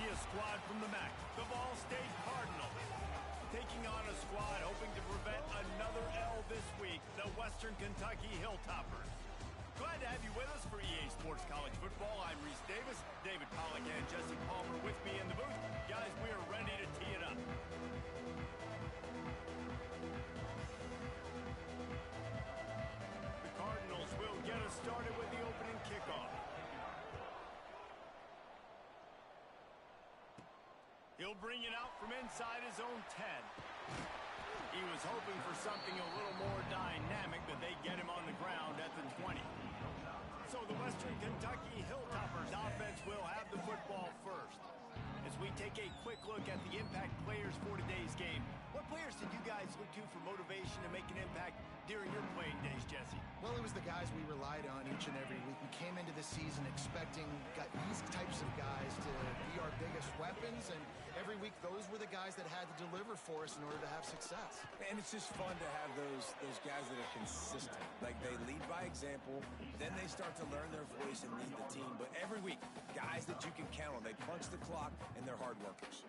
see a squad from the MAC, the Ball State Cardinals. Taking on a squad hoping to prevent another L this week, the Western Kentucky Hilltoppers. Glad to have you with us for EA Sports College Football. I'm Reese Davis, David Pollack and Jesse Palmer with me in the booth. Guys, we are ready to tee it up. The Cardinals will get us started with the opening kickoff. He'll bring it out from inside his own 10. He was hoping for something a little more dynamic, but they get him on the ground at the 20. So the Western Kentucky Hilltoppers offense will have the football first. As we take a quick look at the impact players for today's game, what players did you guys look to for motivation to make an impact during your playing days, Jesse? Well, it was the guys we relied on each and every week. We came into the season expecting these types of guys to be our biggest weapons, and every week those were the guys that had to deliver for us in order to have success. And it's just fun to have those guys that are consistent. Like, they lead by example, then they start to learn their voice and lead the team. But every week, guys that you can count on. They punch the clock, and they're hard workers.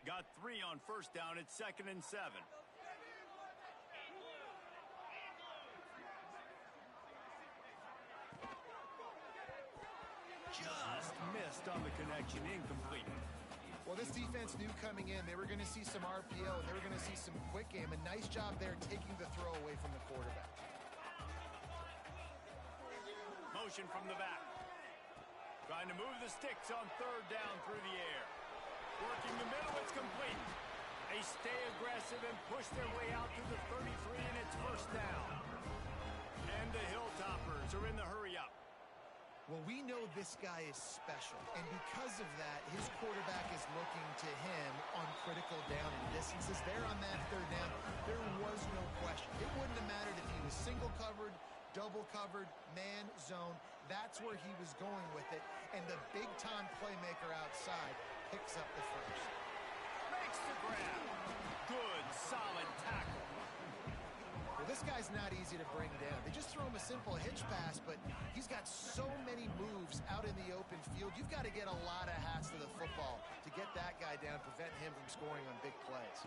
Got 3 on first down. It's 2nd and 7. Just missed on the connection, incomplete. Well, this defense knew coming in they were going to see some RPO, and they were going to see some quick game. A nice job there taking the throw away from the quarterback. Motion from the back. Trying to move the sticks on 3rd down through the air. Working the middle, it's complete. They stay aggressive and push their way out to the 33, and it's 1st down. And the Hilltoppers are in the hurry-up. Well, we know this guy is special, and because of that, his quarterback is looking to him on critical down and distances. There on that 3rd down, there was no question. It wouldn't have mattered if he was single covered, double covered, man, zone. That's where he was going with it, and the big-time playmaker outside picks up the first. Makes the grab. Good, solid tackle. Well, this guy's not easy to bring down. They just throw him a simple hitch pass, but he's got so many moves out in the open field. You've got to get a lot of hats to the football to get that guy down, prevent him from scoring on big plays.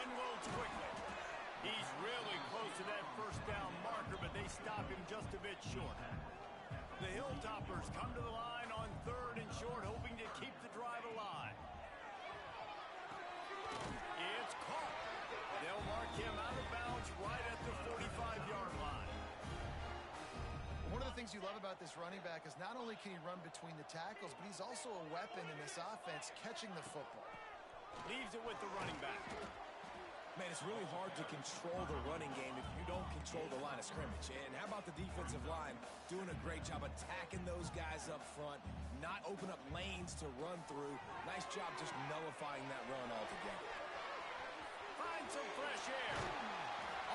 Unloads quickly. He's really close to that 1st down marker, but they stop him just a bit short. The Hilltoppers come to the line on 3rd and short, hoping to keep the drive alive. It's caught. They'll mark him out of bounds right at the 45-yard line. One of the things you love about this running back is not only can he run between the tackles, but he's also a weapon in this offense catching the football. Leaves it with the running back. Man, it's really hard to control the running game if you don't control the line of scrimmage. And how about the defensive line doing a great job attacking those guys up front, not open up lanes to run through. Nice job just nullifying that run altogether. Find some fresh air.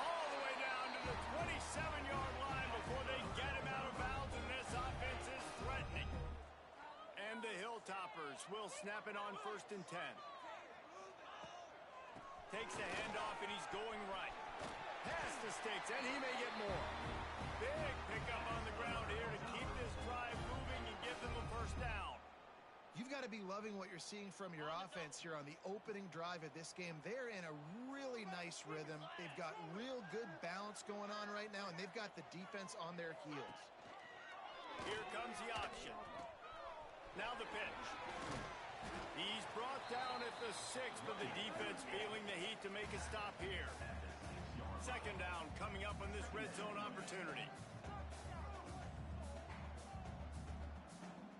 All the way down to the 27-yard line before they get him out of bounds, and this offense is threatening. And the Hilltoppers will snap it on 1st and 10. Takes the handoff, and he's going right. Past the sticks, and he may get more. Big pickup on the ground here to keep this drive moving and give them a 1st down. You've got to be loving what you're seeing from your offense here on the opening drive of this game. They're in a really nice rhythm. They've got real good balance going on right now, and they've got the defense on their heels. Here comes the option. Now the pitch. He's brought down at the 6, but the defense feeling the heat to make a stop here. 2nd down coming up on this red zone opportunity.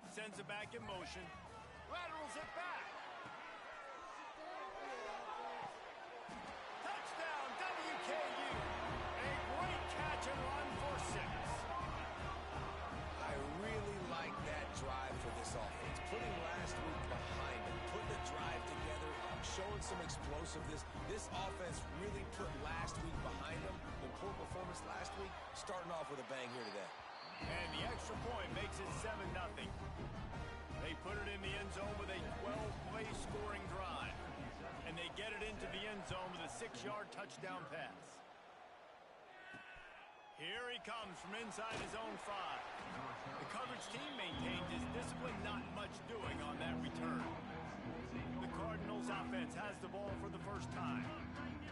Sends it back in motion. Laterals it back. Touchdown, WKU. A great catch and run for 6. I really like that drive for this offense. Putting last week behind them, putting the drive together, showing some explosiveness. This offense really put last week behind them. The poor performance last week, starting off with a bang here today. And the extra point makes it 7-0. They put it in the end zone with a 12-play scoring drive. And they get it into the end zone with a 6-yard touchdown pass. Here he comes from inside his own 5. The coverage team maintained his discipline, not much doing on that return. The Cardinals offense has the ball for the first time.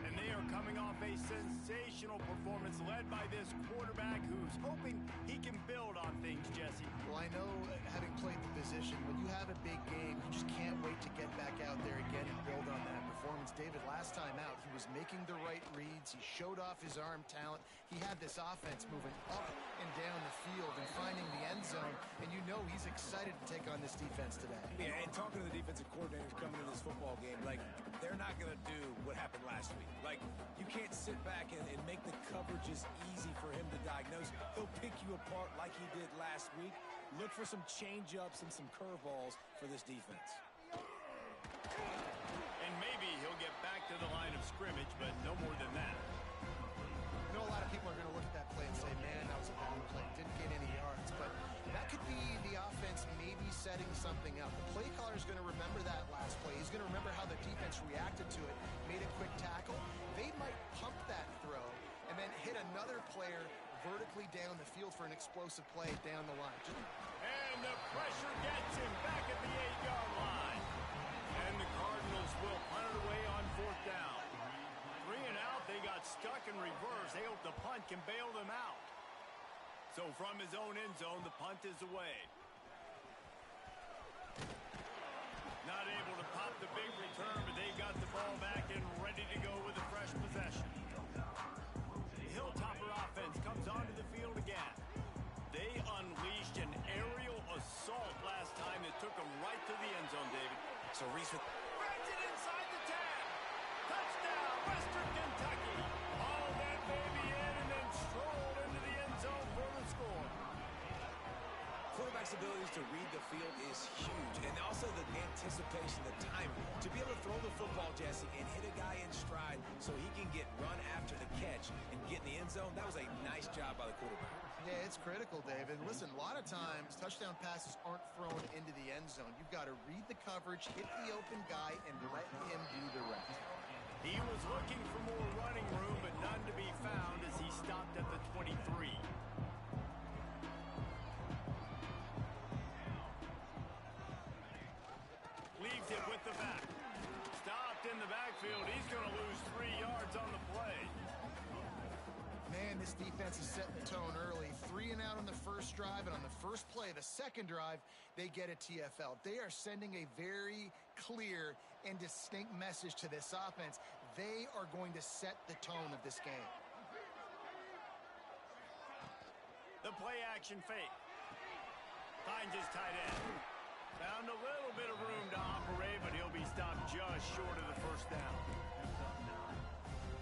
And they are coming off a sensational performance led by this quarterback who's hoping he can build on things, Jesse. Well, I know, having played the position, when you have a big game, you just can't wait to get back out there again and build on that performance. David, last time out, he was making the right reads. He showed off his arm talent. He had this offense moving up and down the field and finding the end zone. And you know he's excited to take on this defense today. Yeah, and talking to the defensive coordinators coming into this football game, like, they're not going to do what happened last week. Like, you can't sit back and make the coverages easy for him to diagnose. He'll pick you apart like he did last week. Look for some change-ups and some curveballs for this defense. And maybe he'll get back to the line of scrimmage, but no more than that. I know a lot of people are going to look at that play and say, man, that was a bad play. Didn't get any yards. But that could be the offense maybe setting something up. The play caller is going to remember that last play. He's going to remember how the defense reacted to it, made a quick tackle. They might pump that throw and then hit another player vertically down the field for an explosive play down the line. And the pressure gets him back at the 8-yard line. And the Cardinals will punt it away on 4th down. 3 and out, they got stuck in reverse. They hope the punt can bail them out. So from his own end zone, the punt is away. Not able to pop the big return, but they got the ball back and ready to go with a fresh possession. The Hilltopper offense comes onto the field again. They unleashed an aerial assault last time that took them right to the end zone, David. So Reese with... Threads it inside the 10. Touchdown, Western Kentucky. Hauled that baby in and then strolled into the end zone for the score. Quarterback's abilities to read the field is huge, and also the anticipation, the time to be able to throw the football, Jesse, and hit a guy in stride so he can get run after the catch and get in the end zone. That was a nice job by the quarterback. Yeah, it's critical, David. Listen, a lot of times touchdown passes aren't thrown into the end zone. You've got to read the coverage, hit the open guy, and let him do the rest. He was looking for more running room, but none to be found as he stopped at the 23. Leaves it with the back. Stopped in the backfield. He's going to lose 3 yards on the play. Man, this defense is setting the tone early. 3 and out on the first drive, and on the first play, the second drive, they get a TFL. They are sending a very clear and distinct message to this offense. They are going to set the tone of this game. The play action fake. Finds his tight end. Found a little bit of room to operate, but he'll be stopped just short of the first down.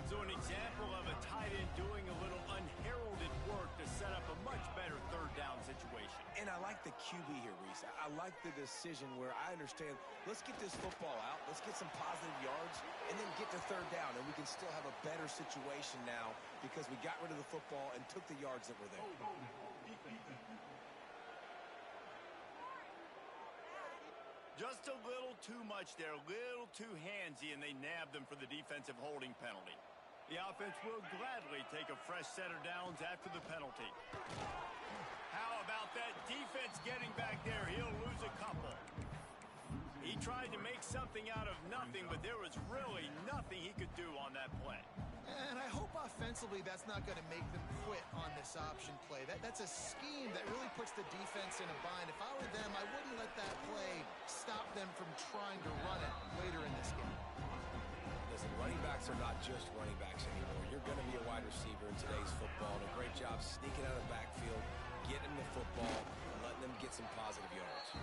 So an example of a tight end doing a little unheralded work to set up a much better third down situation. And I like the QB here, Reese. I like the decision where I understand, let's get this football out, let's get some positive yards, and then get to third down, and we can still have a better situation now because we got rid of the football and took the yards that were there. Just a little too much there, a little too handsy, and they nabbed them for the defensive holding penalty. The offense will gladly take a fresh set of downs after the penalty. How about that defense getting back there? He'll lose a couple. He tried to make something out of nothing, but there was really nothing he could do on that play. And I hope offensively that's not going to make them quit on this option play. That's a scheme that really puts the defense in a bind. If I were them, I wouldn't let that play stop them from trying to run it later in this game. Listen, running backs are not just running backs anymore. You're going to be a wide receiver in today's football, and a great job sneaking out of the backfield, getting the football, and letting them get some positive yards.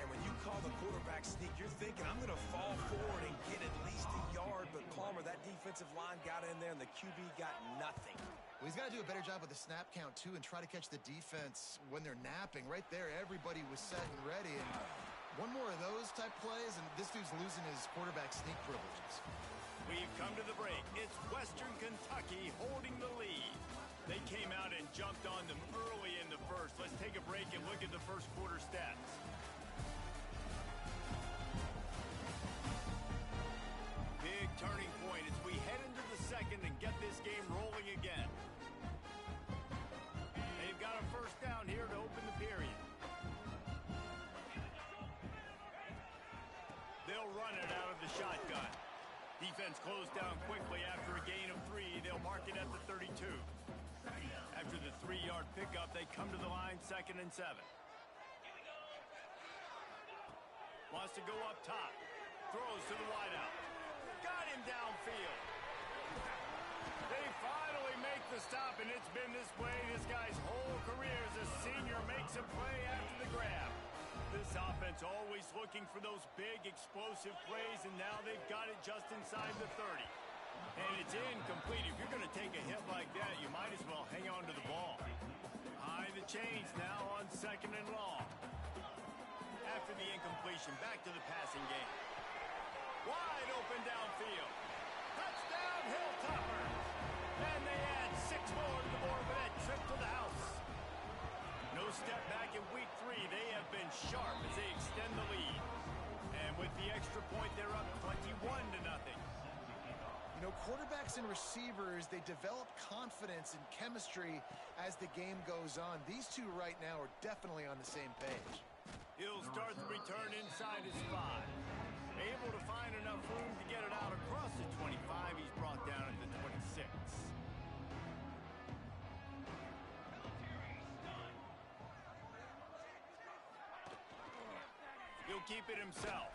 And when you call the quarterback sneak, you're thinking, I'm going to fall forward and get at least a yard. But Palmer, that defensive line got in there, and the QB got nothing. Well, he's got to do a better job with the snap count, too, and try to catch the defense when they're napping. Right there, everybody was set and ready. And one more of those type plays, and this dude's losing his quarterback sneak privileges. We've come to the break. It's Western Kentucky holding the lead. They came out and jumped on them early in the first. Let's take a break and look at the first quarter stats. Big turning point as we head into the second and get this game rolling again. run it out of the shotgun. Defense closed down quickly after a gain of 3. They'll mark it at the 32. After the 3-yard pickup, they come to the line 2nd and 7. Wants to go up top. Throws to the wideout. Got him downfield. They finally make the stop, and it's been this way this guy's whole career as a senior. Makes a play after the grab. This offense always looking for those big, explosive plays, and now they've got it just inside the 30. And it's incomplete. If you're going to take a hit like that, you might as well hang on to the ball. High the chains now on 2nd and long. After the incompletion, back to the passing game. Wide open downfield. Touchdown, Hilltopper. And they add 6 more to the board with that trip to the house. No step back in week 3. They have been sharp as they extend the lead. And with the extra point, they're up 21-0. You know, quarterbacks and receivers, they develop confidence and chemistry as the game goes on. These two right now are definitely on the same page. He'll start the return inside his 5. Able to find enough room to get it out across the 25. He's brought down at the 26. He'll keep it himself.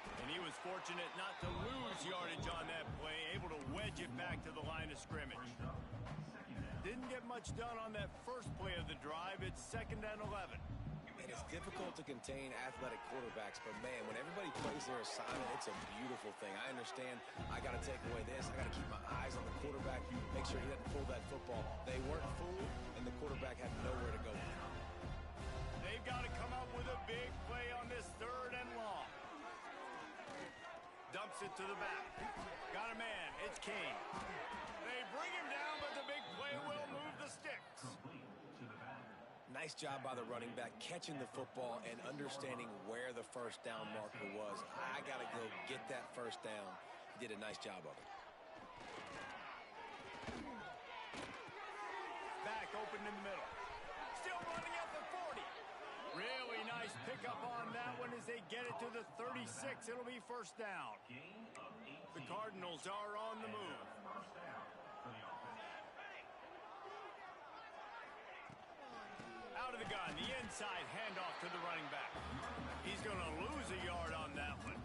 And he was fortunate not to lose yardage on that play, able to wedge it back to the line of scrimmage. Didn't get much done on that first play of the drive. It's 2nd and 11. And it's difficult to contain athletic quarterbacks, but man, when everybody plays their assignment, it's a beautiful thing. I understand I got to take away this. I got to keep my eyes on the quarterback, make sure he doesn't pull that football. They weren't fooled, and the quarterback had nowhere to go. They've got to come up with a big play on this 3rd and long. Dumps it to the back. Got a man. It's King. They bring him down, but the big play will move the sticks. Nice job by the running back, catching the football and understanding where the first down marker was. I got to go get that first down. He did a nice job of it. Back open in the middle. Still running at the 40. Really nice pickup on that one as they get it to the 36. It'll be first down. The Cardinals are on the move. Out of the gun, the inside handoff to the running back. He's going to lose a yard on that one.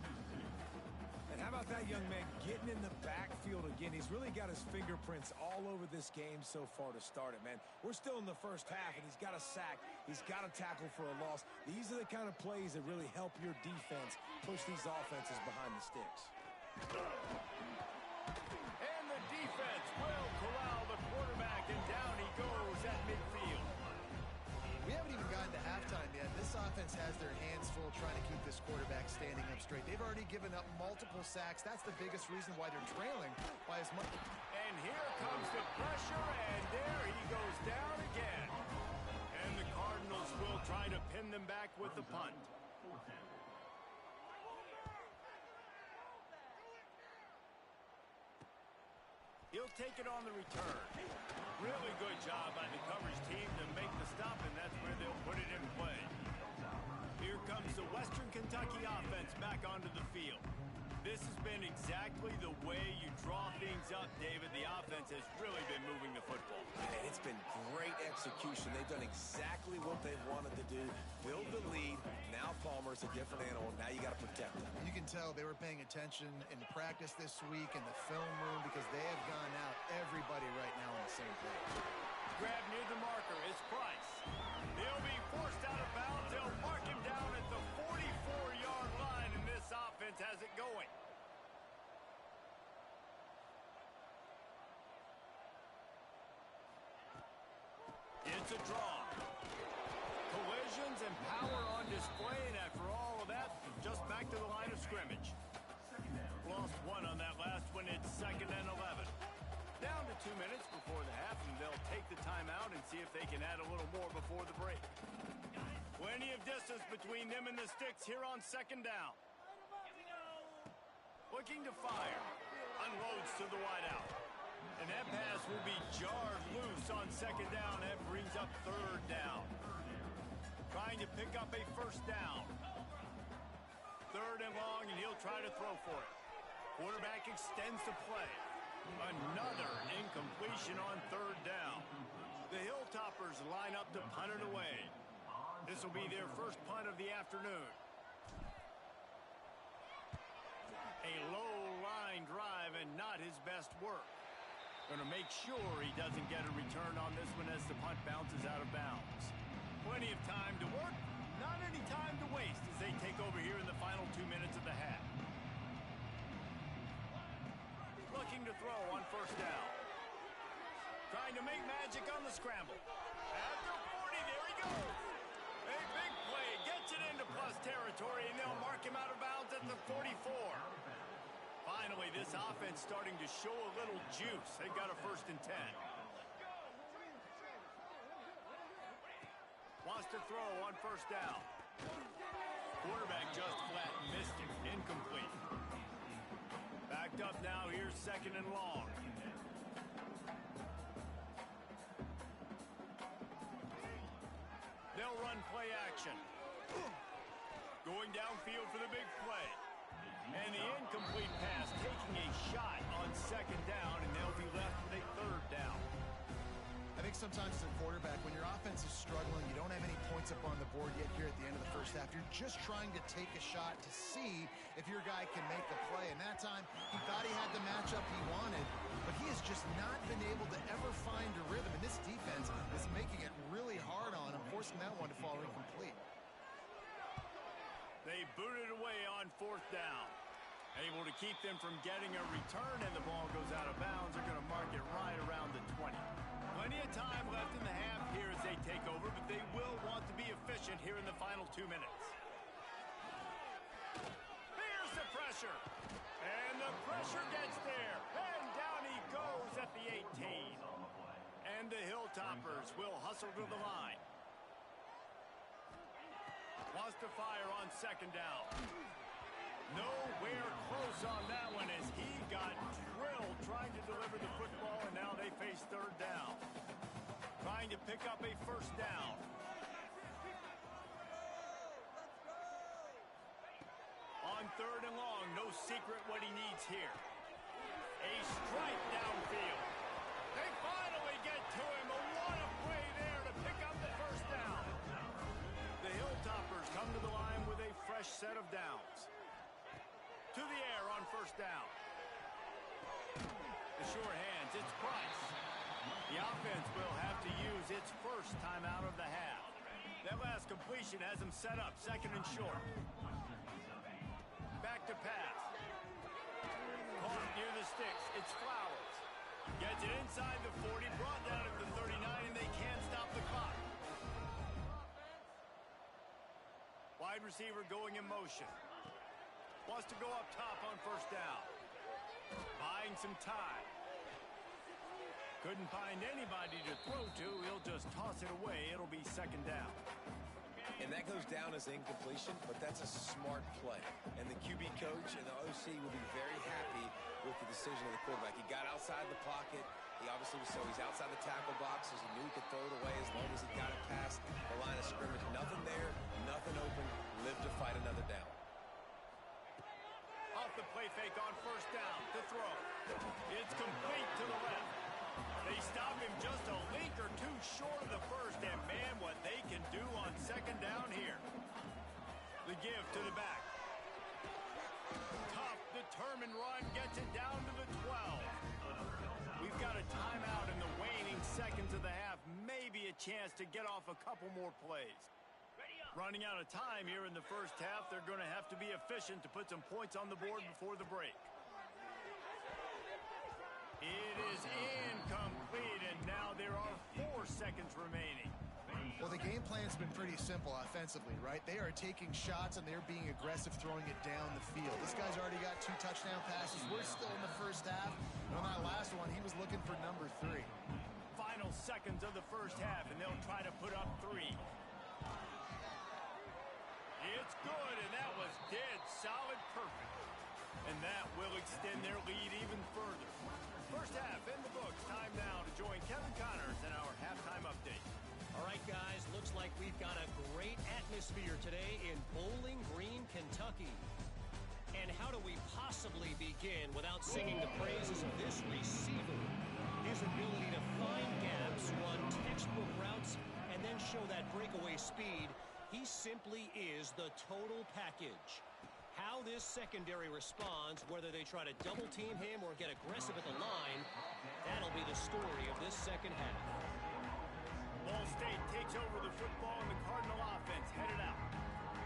And how about that young man getting in the backfield again? He's really got his fingerprints all over this game so far to start it, man. We're still in the first half, and he's got a sack. He's got a tackle for a loss. These are the kind of plays that really help your defense push these offenses behind the sticks. And the defense will corral the quarterback, and down he goes at midfield. We haven't even gotten to halftime yet. This offense has their hands full trying to keep this quarterback standing up straight. They've already given up multiple sacks. That's the biggest reason why they're trailing by as much. And here comes the pressure, and there he goes down again. And the Cardinals will try to pin them back with the punt. He'll take it on the return. Really good job by the coverage team to make the stop, and that's where they'll put it in play. Here comes the Western Kentucky offense back onto the field. This has been exactly the way you draw things up, David. The offense has really been moving the football. And it's been great execution. They've done exactly what they wanted to do. Build the lead. Now Palmer's a different animal. Now you got to protect them. You can tell they were paying attention in practice this week in the film room because they have gone out everybody right now on the same page. Grab near the marker is Price. He'll be forced out of bounds. They'll mark him down at the 44-yard line, and this offense has it going. It's a draw. Collisions and power on display, and after all of that, just back to the line of scrimmage. Lost one on that last one. It's 2nd and 11. Down to 2 minutes before the half, and they'll take the timeout and see if they can add a little more before the break. Plenty of distance between them and the sticks here on 2nd down. Looking to fire. Unloads to the wideout. And that pass will be jarred loose on 2nd down. That brings up 3rd down. Trying to pick up a first down. 3rd and long, and he'll try to throw for it. Quarterback extends the play. Another incompletion on third down. The Hilltoppers line up to punt it away. This will be their first punt of the afternoon. A low line drive and not his best work. Going to make sure he doesn't get a return on this one as the punt bounces out of bounds. Plenty of time to work, not any time to waste as they take over here in the final 2 minutes of the half. Looking to throw on first down. Trying to make magic on the scramble. At the 40, there he goes. A big play, gets it into plus territory, and they'll mark him out of bounds at the 44. Finally, this offense starting to show a little juice. They've got a 1st and 10. Wants to throw on first down. Quarterback just flat missed it. Incomplete. Backed up now. Here's 2nd and long. They'll run play action. Going downfield for the big play. And the incomplete pass taking a shot on 2nd down, and they'll be left with a 3rd down. I think sometimes as a quarterback, when your offense is struggling, you don't have any points up on the board yet here at the end of the first half. You're just trying to take a shot to see if your guy can make a play. And that time, he thought he had the matchup he wanted, but he has just not been able to ever find a rhythm. And this defense is making it really hard on him, forcing that one to fall incomplete. They booted away on 4th down. Able to keep them from getting a return, and the ball goes out of bounds. They're going to mark it right around the 20. Plenty of time left in the half here as they take over, but they will want to be efficient here in the final 2 minutes. Here's the pressure. And the pressure gets there. And down he goes at the 18. And the Hilltoppers will hustle to the line. Wants to fire on 2nd down. Nowhere close on that one as he got drilled trying to deliver the football, and now they face 3rd down. Trying to pick up a 1st down. On 3rd and long, no secret what he needs here. A strike downfield. They finally get to him, but what a play there to pick up the 1st down. The Hilltoppers come to the line with a fresh set of downs. To the air on 1st down. The sure hands, it's Price. The offense will have to use its first timeout of the half. That last completion has them set up 2nd and short. Back to pass. Caught near the sticks, it's Flowers. Gets it inside the 40, brought down at the 39, and they can't stop the clock. Wide receiver going in motion. Wants to go up top on 1st down. Buying some time. Couldn't find anybody to throw to. He'll just toss it away. It'll be 2nd down. And that goes down as incompletion, but that's a smart play. And the QB coach and the OC will be very happy with the decision of the quarterback. He got outside the pocket. He obviously was he's outside the tackle box, so he knew he could throw it away as long as he got it past the line of scrimmage. Nothing there, nothing open. Live to fight another down. Off the play fake on 1st down to throw. It's complete to the left. They stop him just a link or two short of the 1st, and man, what they can do on 2nd down here. The give to the back. Tough, determined run, gets it down to the 12. We've got a timeout in the waning seconds of the half. Maybe a chance to get off a couple more plays. Running out of time here in the first half. They're going to have to be efficient to put some points on the board before the break. It is incomplete, and now there are 4 seconds remaining. Well, the game plan's been pretty simple offensively, right? They are taking shots, and they're being aggressive, throwing it down the field. This guy's already got 2 touchdown passes. We're still in the first half. And on that last one, he was looking for number 3. Final seconds of the first half, and they'll try to put up 3. It's good, and that was dead solid perfect. And that will extend their lead even further. First half in the books. Time now to join Kevin Connors in our halftime update. All right, guys, looks like we've got a great atmosphere today in Bowling Green, Kentucky. And how do possibly begin without singing the praises of this receiver. His ability to find gaps, run textbook routes, and then show that breakaway speed, he simply is the total package. How this secondary responds, whether they try to double-team him or get aggressive at the line, that'll be the story of this second half. Ball State takes over the football, and the Cardinal offense headed out.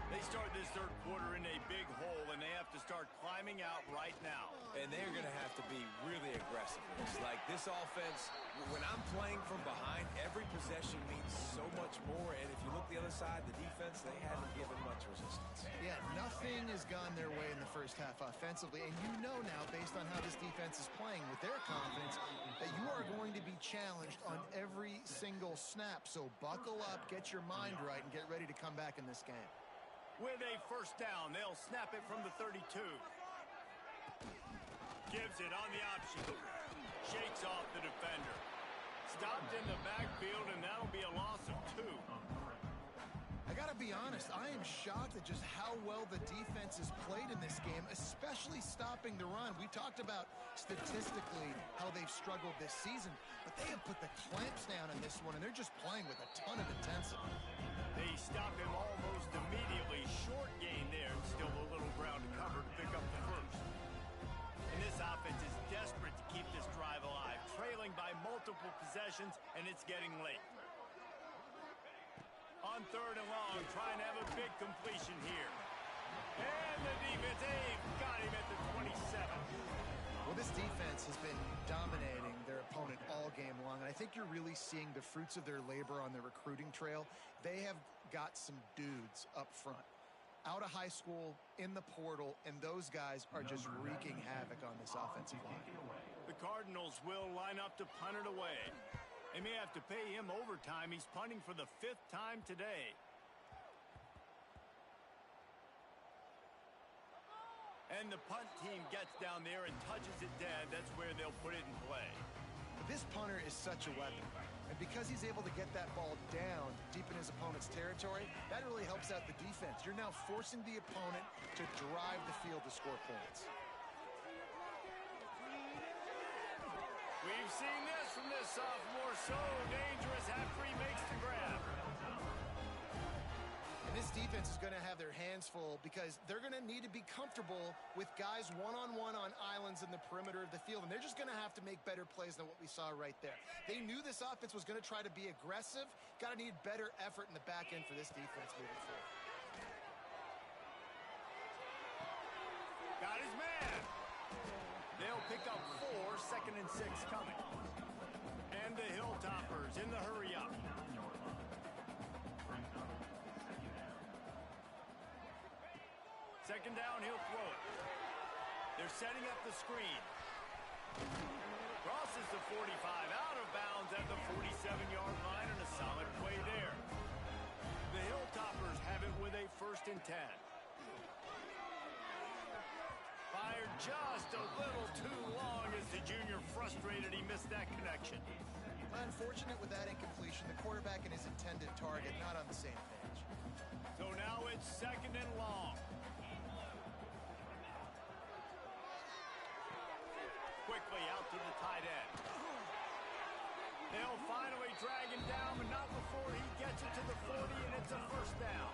They start this third quarter in a big hole, and they have to start climbing out right now. And they're going to have to be really aggressive. It's like this offense, when I'm playing from behind, every possession means so much more. And if you look the other side, the defense, they haven't given much resistance. Yeah, nothing has gone their way in the first half offensively. And you know now, based on how this defense is playing with their confidence, that you are going to be challenged on every single snap. So buckle up, get your mind right, and get ready to come back in this game. With a first down, they'll snap it from the 32. Gives it on the option. Shakes off the defender. Stopped in the backfield, and that'll be a loss of 2. I got to be honest, I am shocked at just how well the defense has played in this game, especially stopping the run. We talked about statistically how they've struggled this season, but they have put the clamps down in this one, and they're just playing with a ton of intensity. They stop him almost immediately. Short gain there, and still a little ground to cover to pick up the first. And this offense is desperate to keep this drive alive, trailing by multiple possessions, and it's getting late. On third and long, trying to have a big completion here. And the defense, they've got him at the 27. Well, this defense has been dominating their opponent all game long, and I think you're really seeing the fruits of their labor on their recruiting trail. They have got some dudes up front, out of high school, in the portal, and those guys are just wreaking havoc on this offensive line. The Cardinals will line up to punt it away. They may have to pay him overtime. He's punting for the 5th time today. And the punt team gets down there and touches it dead. That's where they'll put it in play. This punter is such a weapon. And because he's able to get that ball down deep in his opponent's territory, that really helps out the defense. You're now forcing the opponent to drive the field to score points. We've seen this from this sophomore. So dangerous after he makes the grab. And this defense is going to have their hands full because they're going to need to be comfortable with guys one-on-one on islands in the perimeter of the field. And they're just going to have to make better plays than what we saw right there. They knew this offense was going to try to be aggressive. Got to need better effort in the back end for this defense moving forward. Got his man. They'll pick up 4, 2nd and 6 coming. And the Hilltoppers in the hurry up. Second down, he'll throw it. They're setting up the screen. Crosses the 45, out of bounds at the 47-yard line, and a solid play there. The Hilltoppers have it with a 1st and 10. Fired just a little too long as the junior frustrated he missed that connection. Unfortunate with that incompletion. The quarterback and his intended target not on the same page. So now it's 2nd and long. Quickly out to the tight end. They'll finally drag him down, but not before he gets it to the 40, and it's a 1st down.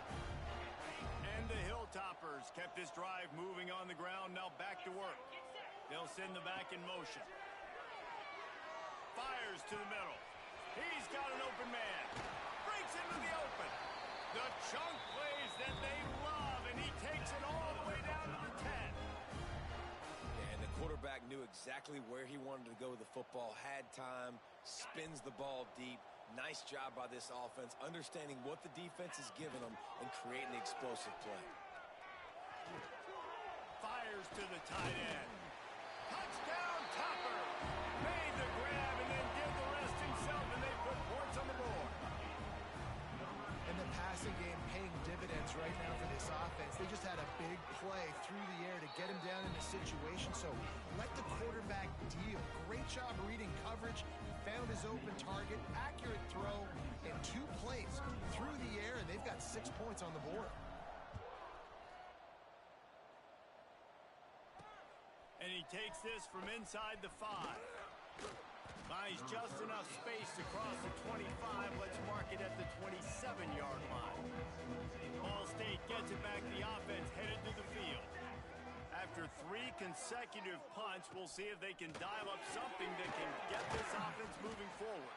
And the Hilltoppers kept this drive moving on the ground, now back to work. They'll send the back in motion. Fires to the middle. He's got an open man. Breaks into the open. The chunk plays that they love, and he takes it all the way down to the 10. And the quarterback knew exactly where he wanted to go with the football, had time, spins the ball deep. Nice job by this offense, understanding what the defense is giving them and creating the explosive play. Fires to the tight end. Touchdown, Topper! Made the grab and then did the rest himself, and they put points on the board. And the passing game paying dividends right now for this offense. They just had a big play through the air to get him down in the situation. So let the quarterback deal. Great job reading coverage. Found his open target. Accurate throw. And 2 plays through the air, and they've got 6 points on the board. He takes this from inside the 5. Finds just enough space to cross the 25. Let's mark it at the 27-yard line. Ball State gets it back. The offense headed to the field. After 3 consecutive punts, we'll see if they can dial up something that can get this offense moving forward.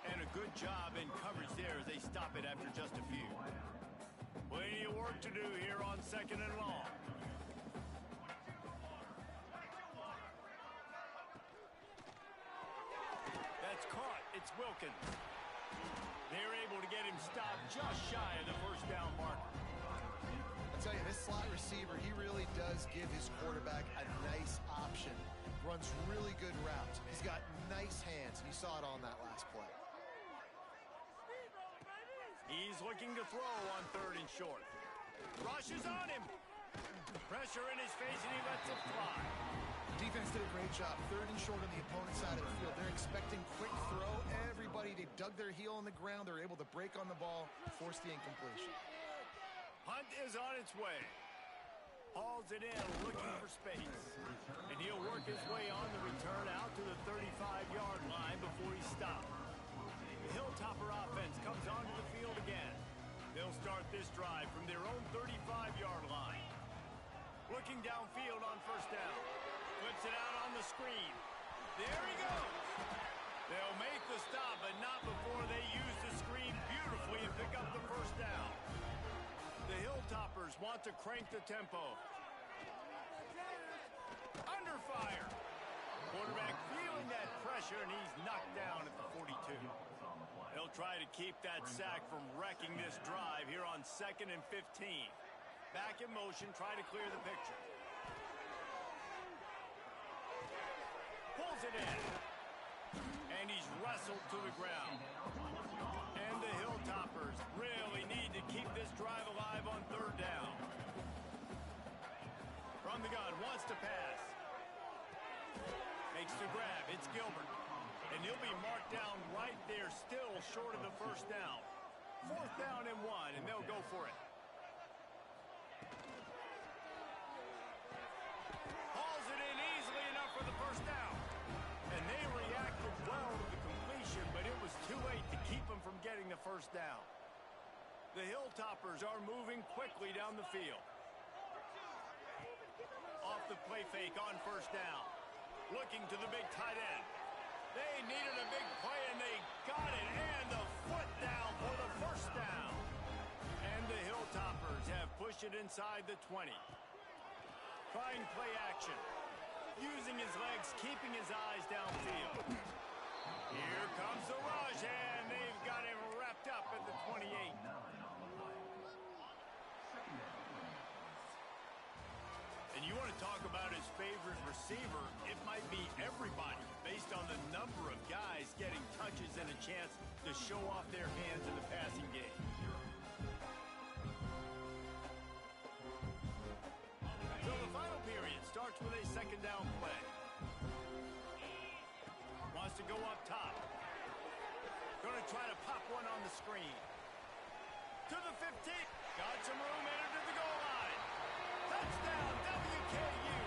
And a good job in coverage there as they stop it after just a few. Plenty of work to do here on 2nd and long. That's caught. It's Wilkins. They're able to get him stopped just shy of the first down marker. I'll tell you, this slot receiver, he really does give his quarterback a nice option. Runs really good routes. He's got nice hands, and you saw it on that last play. He's looking to throw on 3rd and short. Rush is on him. Pressure in his face, and he lets it fly. Defense did a great job. 3rd and short on the opponent's side of the field. They're expecting quick throw. Everybody, they dug their heel on the ground. They're able to break on the ball, force the incompletion. Hunt is on its way. Hauls it in, looking for space. And he'll work his way on the return out to the 35-yard line before he stops. The Hilltopper offense comes onto the field again. They'll start this drive from their own 35-yard line. Looking downfield on 1st down. Flips it out on the screen. There he goes. They'll make the stop, but not before they use the screen beautifully and pick up the 1st down. The Hilltoppers want to crank the tempo. Under fire. Quarterback feeling that pressure, and he's knocked down at the 42. He'll try to keep that sack from wrecking this drive here on 2nd and 15. Back in motion, try to clear the picture. Pulls it in. And he's wrestled to the ground. And the Hilltoppers really need to keep this drive alive on 3rd down. From the gun, wants to pass. Makes the grab. It's Gilbert. And he'll be marked down right there, still short of the 1st down. 4th down and 1, and they'll go for it. Hauls it in easily enough for the 1st down. And they reacted well to the completion, but it was too late to keep them from getting the 1st down. The Hilltoppers are moving quickly down the field. Off the play fake on 1st down. Looking to the big tight end. They needed a big play, and they got it. And the foot down for the 1st down. And the Hilltoppers have pushed it inside the 20. Trying play action. Using his legs, keeping his eyes downfield. Here comes the rush, and they've got him wrapped up at the 28. And you want to talk about his favorite receiver, it might be everybody, based on the number of guys getting touches and a chance to show off their hands in the passing game. So the final period starts with a 2nd down play. Wants to go up top. Going to try to pop one on the screen. To the 15. Got some room, entered to the goal line. Touchdown, WKU.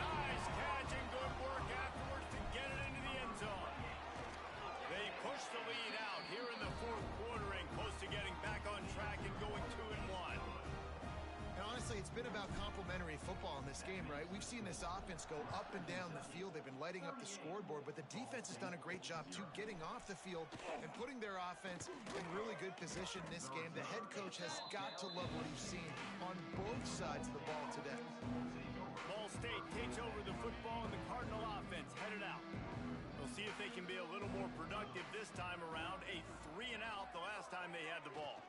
Nice catch and good work afterwards to get it into the end zone. They push the lead out here in the 4th quarter and close to getting back on track and going 2-1. And honestly, it's been about complementary football in this game, right? We've seen this offense go up and down the field. They've been lighting up the scoreboard, but the defense has done a great job, too, getting off the field and putting their offense in really good position in this game. The head coach has got to love what he's seen on both sides of the ball today. Ball State takes over the football, and the Cardinal offense headed out. We'll see if they can be a little more productive this time around. A 3-and-out the last time they had the ball.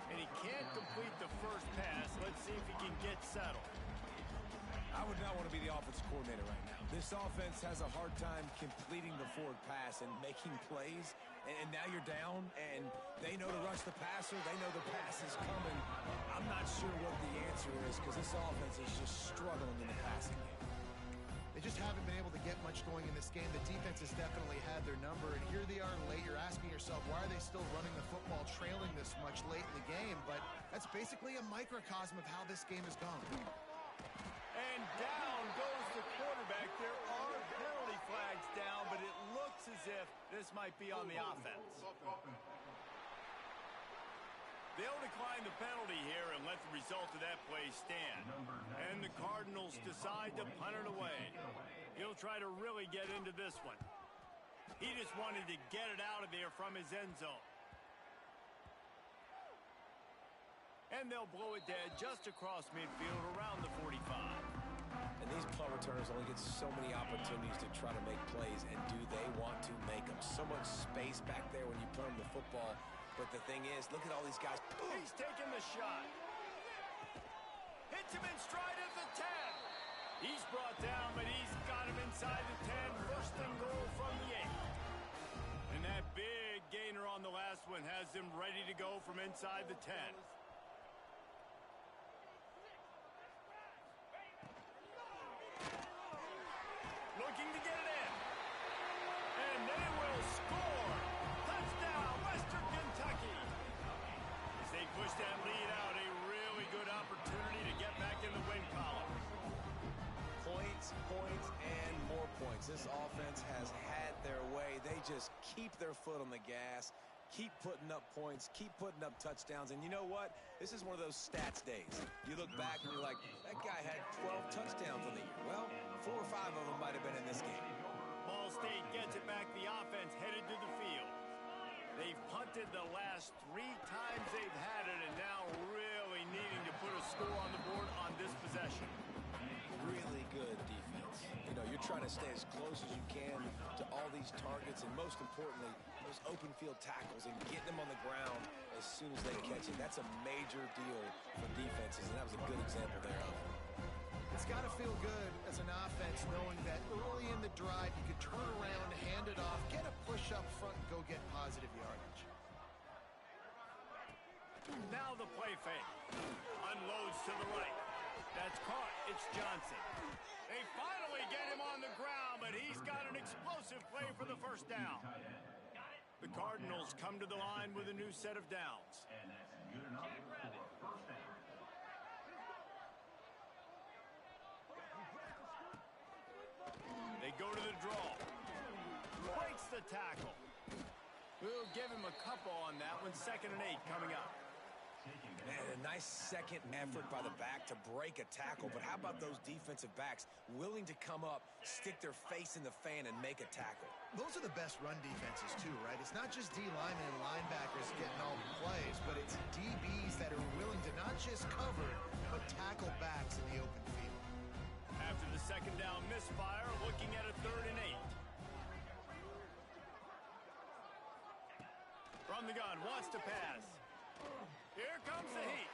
And he can't complete the 1st pass. Let's see if he can get settled. I would not want to be the offensive coordinator right now. This offense has a hard time completing the forward pass and making plays. And now you're down, and they know to rush the passer. They know the pass is coming. I'm not sure what the answer is because this offense is just struggling in the passing game. They just haven't been able to get much going in this game. The defense has definitely had their number, and here they are late. You're asking yourself, why are they still running the football trailing this much late in the game? But that's basically a microcosm of how this game has gone. And down goes the quarterback. There are penalty flags down, but it looks as if this might be on the offense. They'll decline the penalty here and let the result of that play stand. And the Cardinals decide to punt it away. He'll try to really get into this one. He just wanted to get it out of there from his end zone. And they'll blow it dead just across midfield around the 45. And these punt returners only get so many opportunities to try to make plays, and do they want to make them? So much space back there when you put them the football. But the thing is, look at all these guys. He's taking the shot. Hits him in stride at the 10. He's brought down, but he's got him inside the 10. First and goal from the 8. And that big gainer on the last one has him ready to go from inside the 10. Looking to get it in. And they will score. Touchdown, Western Kentucky. As they push that lead out, a really good opportunity to get back in the win column. Points, points, and more points. This offense has had their way. They just keep their foot on the gas, keep putting up points, keep putting up touchdowns. And you know what? This is one of those stats days. You look back and you're like, that guy had 12 touchdowns on the year. Well, 4 or 5 of them might have been in this game. Ball State gets it back. The offense headed to the field. They've punted the last 3 times they've had it, and now really needing to put a score on the board on this possession. Really good defense. You know, you're trying to stay as close as you can to all these targets, and most importantly, those open field tackles and getting them on the ground as soon as they catch it. That's a major deal for defenses, and that was a good example there of it. It's got to feel good as an offense knowing that early in the drive you could turn around, hand it off, get a push up front, and go get positive yardage. Now the play fake. Unloads to the right. That's caught. It's Johnson. They finally get him on the ground, but he's got an explosive play for the first down. The Cardinals come to the line with a new set of downs. And that's good enough for first down. They go to the draw. Breaks the tackle. We'll give him a couple on that one. 2nd and 8 coming up. Man, a nice second effort by the back to break a tackle, but how about those defensive backs willing to come up, stick their face in the fan, and make a tackle? Those are the best run defenses too, right? It's not just D linemen and linebackers getting all the plays, but it's DBs that are willing to not just cover, but tackle backs in the open field. After the 2nd down misfire, looking at a 3rd and 8. From the gun, wants to pass. Here comes the heat.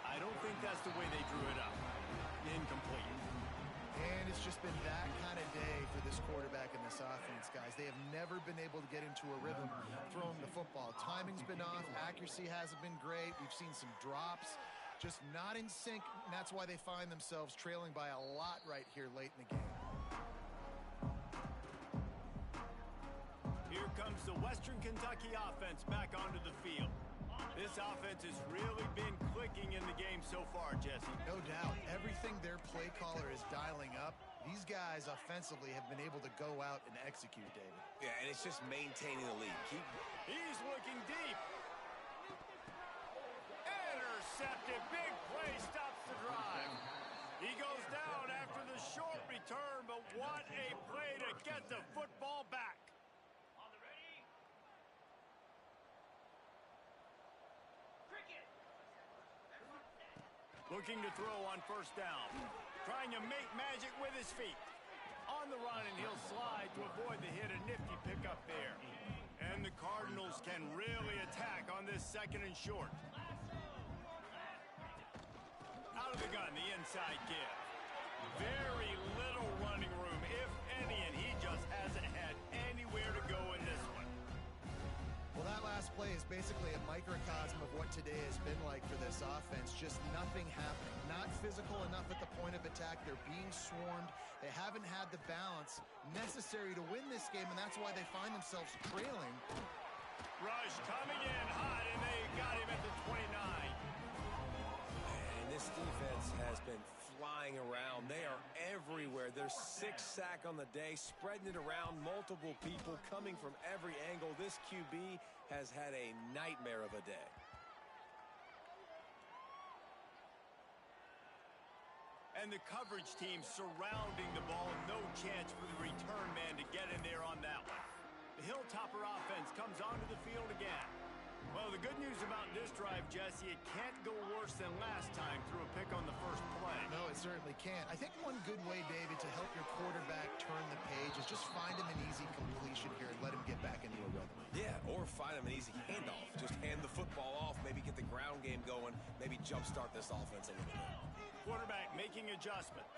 I don't think that's the way they drew it up. Incomplete. And it's just been that kind of day for this quarterback and this offense, guys. They have never been able to get into a rhythm throwing the football. Timing's been off. Accuracy hasn't been great. We've seen some drops. Just not in sync, and that's why they find themselves trailing by a lot right here late in the game. Here comes the Western Kentucky offense back onto the field. This offense has really been clicking in the game so far, Jesse. No doubt. Everything their play caller is dialing up, these guys offensively have been able to go out and execute, David. Yeah, and it's just maintaining the lead. He's looking deep. Intercepted. Big play stops the drive. He goes down after the short return, but what a play to get the football back. On the ready. Cricket. Looking to throw on 1st down. Trying to make magic with his feet. On the run, and he'll slide to avoid the hit. A nifty pickup there. And the Cardinals can really attack on this 2nd and short. Out of the gun, the inside give. Very little running room, if any, and he just hasn't had anywhere to go in this one. Well, that last play is basically a microcosm of what today has been like for this offense. Just nothing happening. Not physical enough at the point of attack. They're being swarmed. They haven't had the balance necessary to win this game, and that's why they find themselves trailing. Rush coming in hot, and they got him at the 29. And this defense has been flying around. They are everywhere. There's 6 sacks on the day, spreading it around, multiple people coming from every angle. This QB has had a nightmare of a day. And the coverage team surrounding the ball. No chance for the return man to get in there on that one. The Hilltopper offense comes onto the field again. Well, the good news about this drive, Jesse, it can't go worse than last time through a pick on the first play. No, it certainly can't. I think one good way, David, to help your quarterback turn the page is just find him an easy completion here and let him get back into a rhythm. Yeah, or find him an easy handoff. Just hand the football off, maybe get the ground game going, maybe jumpstart this offense a little bit. Quarterback making adjustments.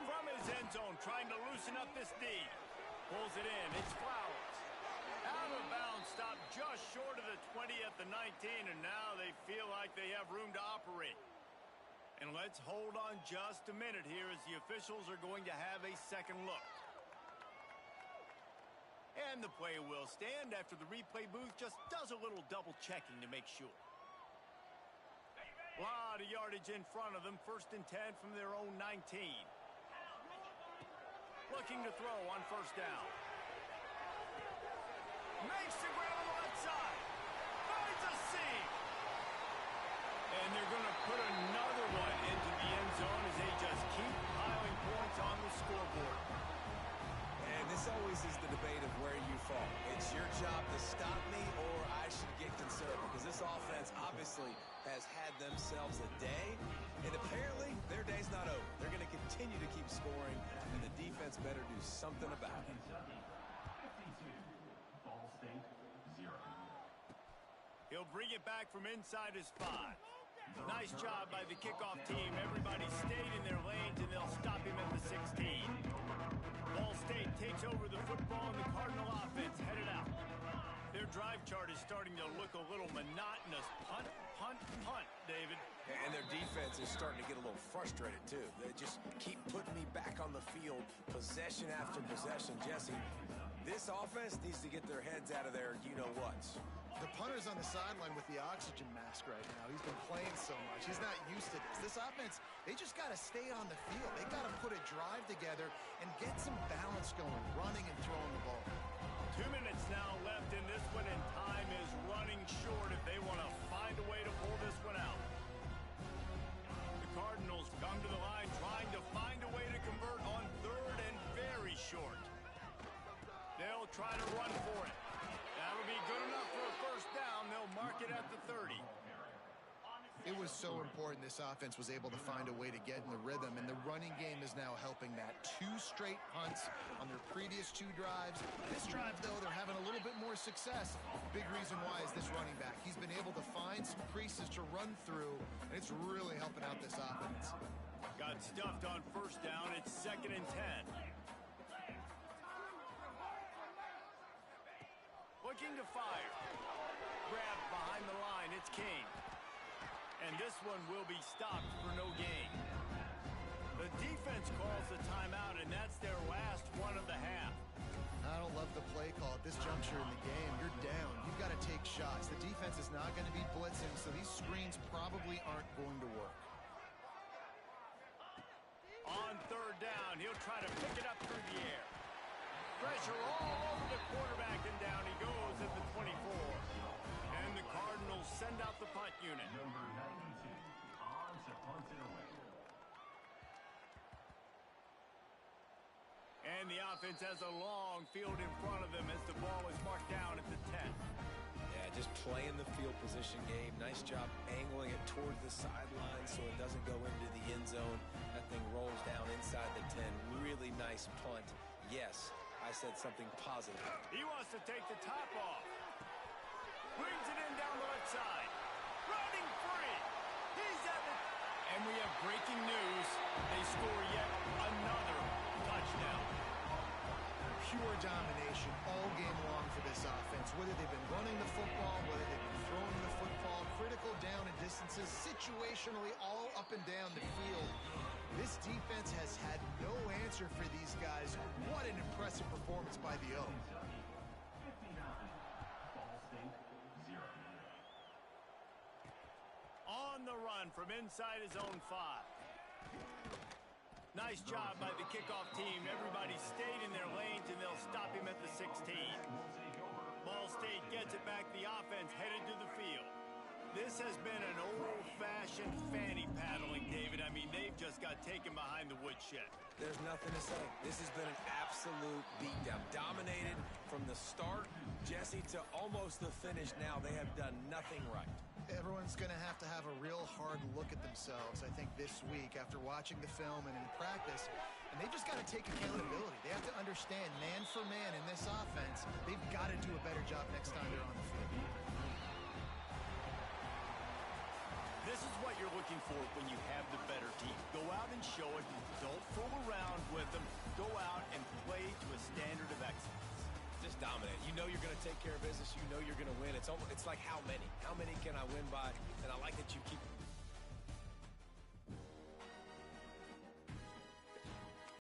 From his end zone, trying to loosen up this D. Pulls it in. It's Flowers. Out of bounds, stopped just short of the 20 at the 19, and now they feel like they have room to operate. And let's hold on just a minute here as the officials are going to have a second look. And the play will stand after the replay booth just does a little double checking to make sure. A lot of yardage in front of them. 1st and 10 from their own 19. Looking to throw on 1st down. Makes the grab on the left side. Finds a seam. And they're going to put another one into the end zone as they just keep piling points on the scoreboard. And this always is the debate of where you fall. It's your job to stop me or I should get concerned because this offense obviously has had themselves a day, and apparently their day's not over. They're going to continue to keep scoring, and the defense better do something about it. He'll bring it back from inside his 5. Nice job by the kickoff team. Everybody stayed in their lanes, and they'll stop him at the 16. Ball State takes over the football, and the Cardinal offense headed out. Their drive chart is starting to look a little monotonous. Punt, punt, punt, David. And their defense is starting to get a little frustrated, too. They just keep putting me back on the field, possession after possession. Jesse, this offense needs to get their heads out of their you-know-whats. The punter's on the sideline with the oxygen mask right now. He's been playing so much. He's not used to this. This offense, they just got to stay on the field. They got to put a drive together and get some balance going, running and throwing the ball. 2 minutes now left in this one, and time is running short if they want to find a way to pull this one out. The Cardinals come to the line trying to find a way to convert on 3rd and very short. They'll try to run for it. That'll be good enough for a 1st down. They'll mark it at the 30. It was so important this offense was able to find a way to get in the rhythm, and the running game is now helping that. 2 straight punts on their previous 2 drives. This drive, though, they're having a little bit more success. Big reason why is this running back. He's been able to find some creases to run through, and it's really helping out this offense. Got stuffed on 1st down. It's 2nd and 10. Looking to fire. Grabbed behind the line. It's King. And this one will be stopped for no gain. The defense calls the timeout, and that's their last one of the half. I don't love the play call at this juncture in the game. You're down. You've got to take shots. The defense is not going to be blitzing, so these screens probably aren't going to work. On 3rd down, he'll try to pick it up through the air. Pressure all over the quarterback, and down he goes at the 24. And the Cardinals send out the punt unit. Number 92 on to punt it away. And the offense has a long field in front of them as the ball is marked down at the 10. Yeah, just playing the field position game. Nice job angling it towards the sideline so it doesn't go into the end zone. That thing rolls down inside the 10. Really nice punt. Yes, I said something positive. He wants to take the top off. Brings it in down the left side. Running free. He's at the... And we have breaking news. They score yet another touchdown. Pure domination all game long for this offense. Whether they've been running the football, whether they've been throwing the football, critical down and distances, situationally all up and down the field. This defense has had no answer for these guys. What an impressive performance by the O. 59, Ball State 0. On the run from inside his own 5. Nice job by the kickoff team. Everybody stayed in their lanes, and they'll stop him at the 16. Ball State gets it back. The offense headed to the field. This has been an old-fashioned fanny paddling, David. I mean, they've just got taken behind the woodshed. There's nothing to say. This has been an absolute beatdown. Dominated from the start, Jesse, to almost the finish now. They have done nothing right. Everyone's going to have a real hard look at themselves, I think, this week after watching the film and in practice. And they've just got to take accountability. They have to understand, man for man in this offense, they've got to do a better job next time they're on the field. This is what you're looking for when you have the better team. Go out and show it. Don't fool around with them. Go out and play to a standard of excellence. Just dominate. You know you're going to take care of business. You know you're going to win. It's like how many? How many can I win by? And I like that you keep